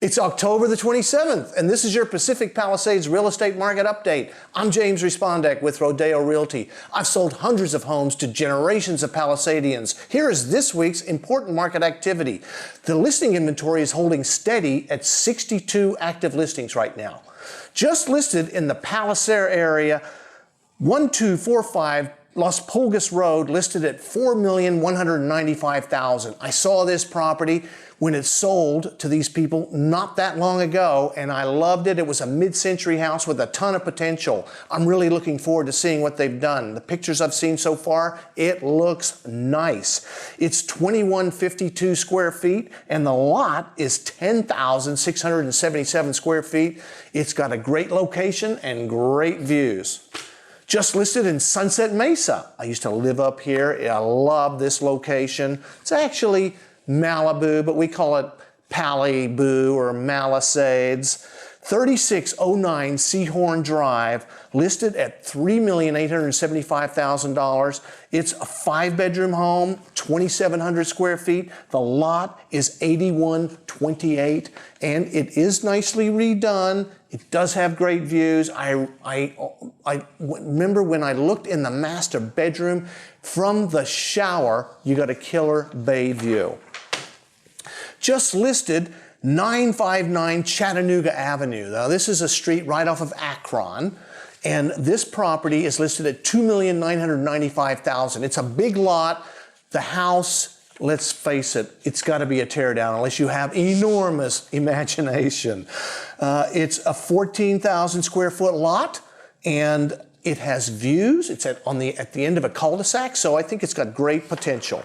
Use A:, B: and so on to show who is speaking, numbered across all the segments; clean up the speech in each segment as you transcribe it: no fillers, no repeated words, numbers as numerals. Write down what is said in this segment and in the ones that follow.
A: It's October the 27th, and this is your Pacific Palisades real estate market update. I'm James Respondek with Rodeo Realty. I've sold hundreds of homes to generations of Palisadians. Here is this week's important market activity. The listing inventory is holding steady at 62 active listings right now. Just listed in the Palisade area, 1245 Las Pulgas Road, listed at $4,195,000. I saw this property when it sold to these people not that long ago, and I loved it. It was a mid-century house with a ton of potential. I'm really looking forward to seeing what they've done. The pictures I've seen so far, it looks nice. It's 2152 square feet, and the lot is 10,677 square feet. It's got a great location and great views. Just listed in Sunset Mesa. I used to live up here. I love this location. It's actually Malibu, but we call it Paliboo or Palisades. 3609 Seahorn Drive, listed at $3,875,000. It's a 5-bedroom home, 2,700 square feet. The lot is 8128, and it is nicely redone. It does have great views. I remember when I looked in the master bedroom, from the shower, you got a killer bay view. Just listed 959 Chattanooga Avenue. Now, this is a street right off of Akron, and this property is listed at $2,995,000. It's a big lot. The house, let's face it, it's got to be a tear down unless you have enormous imagination. It's a 14,000 square foot lot, and it has views. It's at the end of a cul-de-sac, so I think it's got great potential.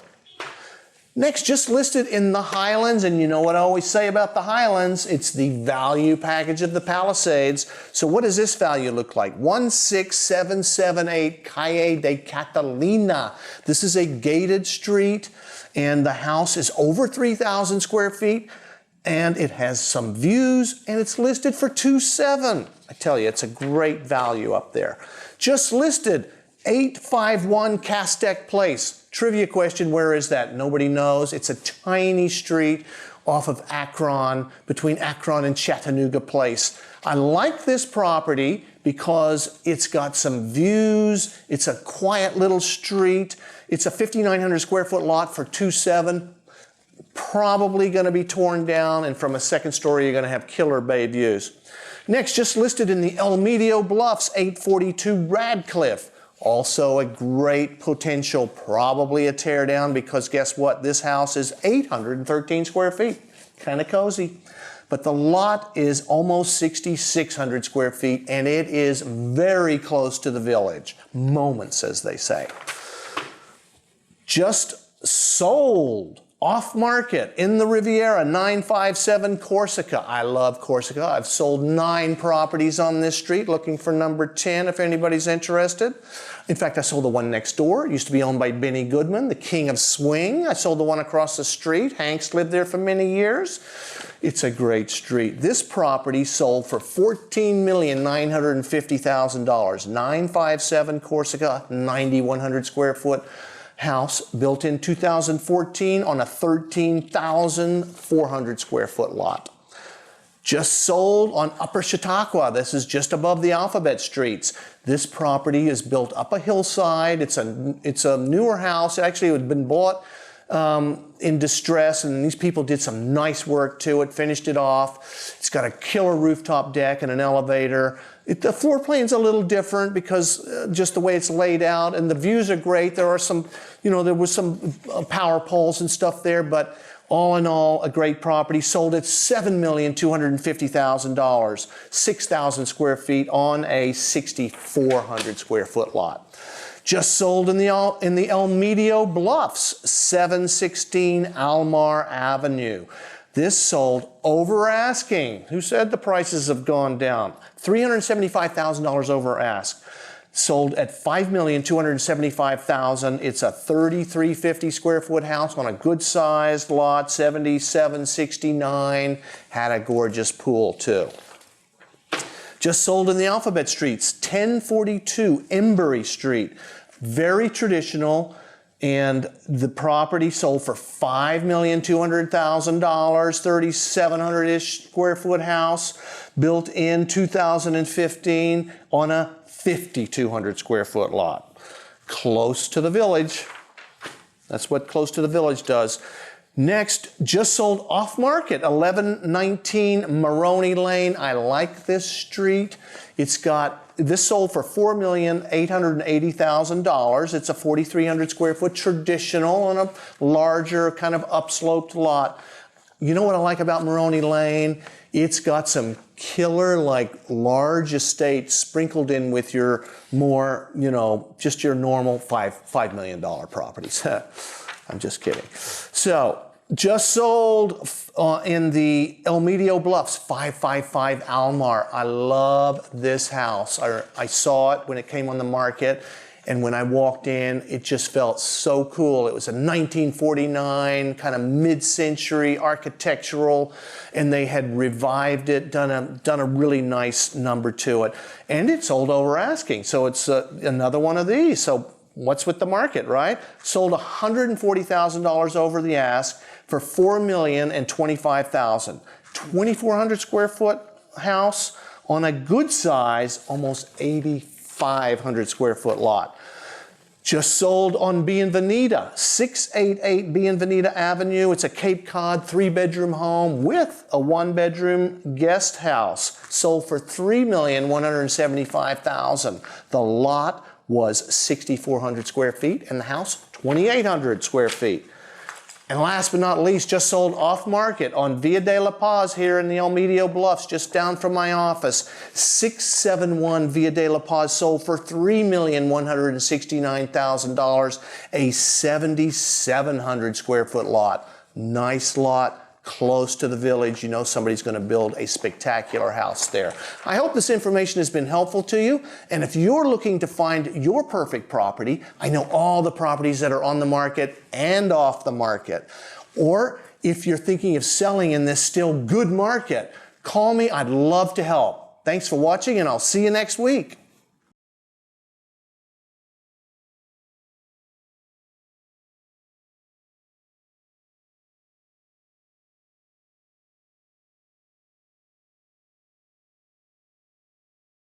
A: Next, just listed in the Highlands, and you know what I always say about the Highlands, it's the value package of the Palisades. So what does this value look like? 16778 Calle de Catalina. This is a gated street, and the house is over 3,000 square feet, and it has some views, and it's listed for $2.7. I tell you, it's a great value up there. Just listed 851 Castec Place. Trivia question, where is that? Nobody knows. It's a tiny street off of Akron, between Akron and Chattanooga Place. I like this property because it's got some views. It's a quiet little street. It's a 5,900 square foot lot for $2.7. Probably going to be torn down, and from a second story, you're going to have killer bay views. Next, just listed in the El Medio Bluffs, 842 Radcliffe. Also a great potential, probably a tear down, because guess what? This house is 813 square feet. Kind of cozy. But the lot is almost 6,600 square feet, and it is very close to the village. Moments, as they say. Just sold. Off market in the Riviera, 957 Corsica. I love Corsica. I've sold 9 properties on this street, looking for number 10 if anybody's interested. In fact, I sold the one next door. It used to be owned by Benny Goodman, the king of swing. I sold the one across the street. Hanks lived there for many years. It's a great street. This property sold for $14,950,000. 957 Corsica, 9,100 square foot house, built in 2014 on a 13,400 square foot lot. Just sold on Upper Chautauqua. This is just above the alphabet streets. This property is built up a hillside. It's a newer house. Actually, it had been bought in distress, and these people did some nice work to it, finished it off. It's got a killer rooftop deck and an elevator. The floor plan's a little different because just the way it's laid out, and the views are great. There are some, there was some power poles and stuff there, but all in all, a great property. Sold at $7,250,000, 6,000 square feet on a 6,400 square foot lot. Just sold in the El Medio Bluffs, 716 Almar Avenue. This sold over asking. Who said the prices have gone down? $375,000 over ask. Sold at $5,275,000. It's a 3,350 square foot house on a good sized lot, 7769. Had a gorgeous pool too. Just sold in the alphabet streets, 1042 Embury Street. Very traditional. And the property sold for $5,200,000, 3,700-ish square foot house, built in 2015 on a 5,200 square foot lot. Close to the village. That's what close to the village does. Next, just sold off market, 1119 Maroney Lane. I like this street. This sold for $4,880,000. It's a 4,300 square foot traditional on a larger kind of upsloped lot. You know what I like about Maroney Lane? It's got some killer, like large estates sprinkled in with your more, just your normal $5 million properties. I'm just kidding. So, just sold in the El Medio Bluffs, 555 Almar. I love this house. I saw it when it came on the market, and when I walked in, it just felt so cool. It was a 1949 kind of mid-century architectural, and they had revived it, done a really nice number to it, and it sold over asking. So it's another one of these. So what's with the market, right? Sold $140,000 over the ask for $4,025,000. 2,400 square foot house on a good size, almost 8,500 square foot lot. Just sold on Bienvenida, 688 Bienvenida Avenue. It's a Cape Cod 3-bedroom home with a 1-bedroom guest house. Sold for $3,175,000. The lot was 6,400 square feet and the house 2,800 square feet. And last but not least, just sold off market on Via de la Paz here in the El Medio Bluffs, just down from my office. 671 Via de la Paz sold for $3,169,000, a 7,700 square foot lot. Nice lot. Close to the village. You know somebody's going to build a spectacular house there. I hope this information has been helpful to you. And if you're looking to find your perfect property, I know all the properties that are on the market and off the market. Or if you're thinking of selling in this still good market, call me. I'd love to help. Thanks for watching, and I'll see you next week.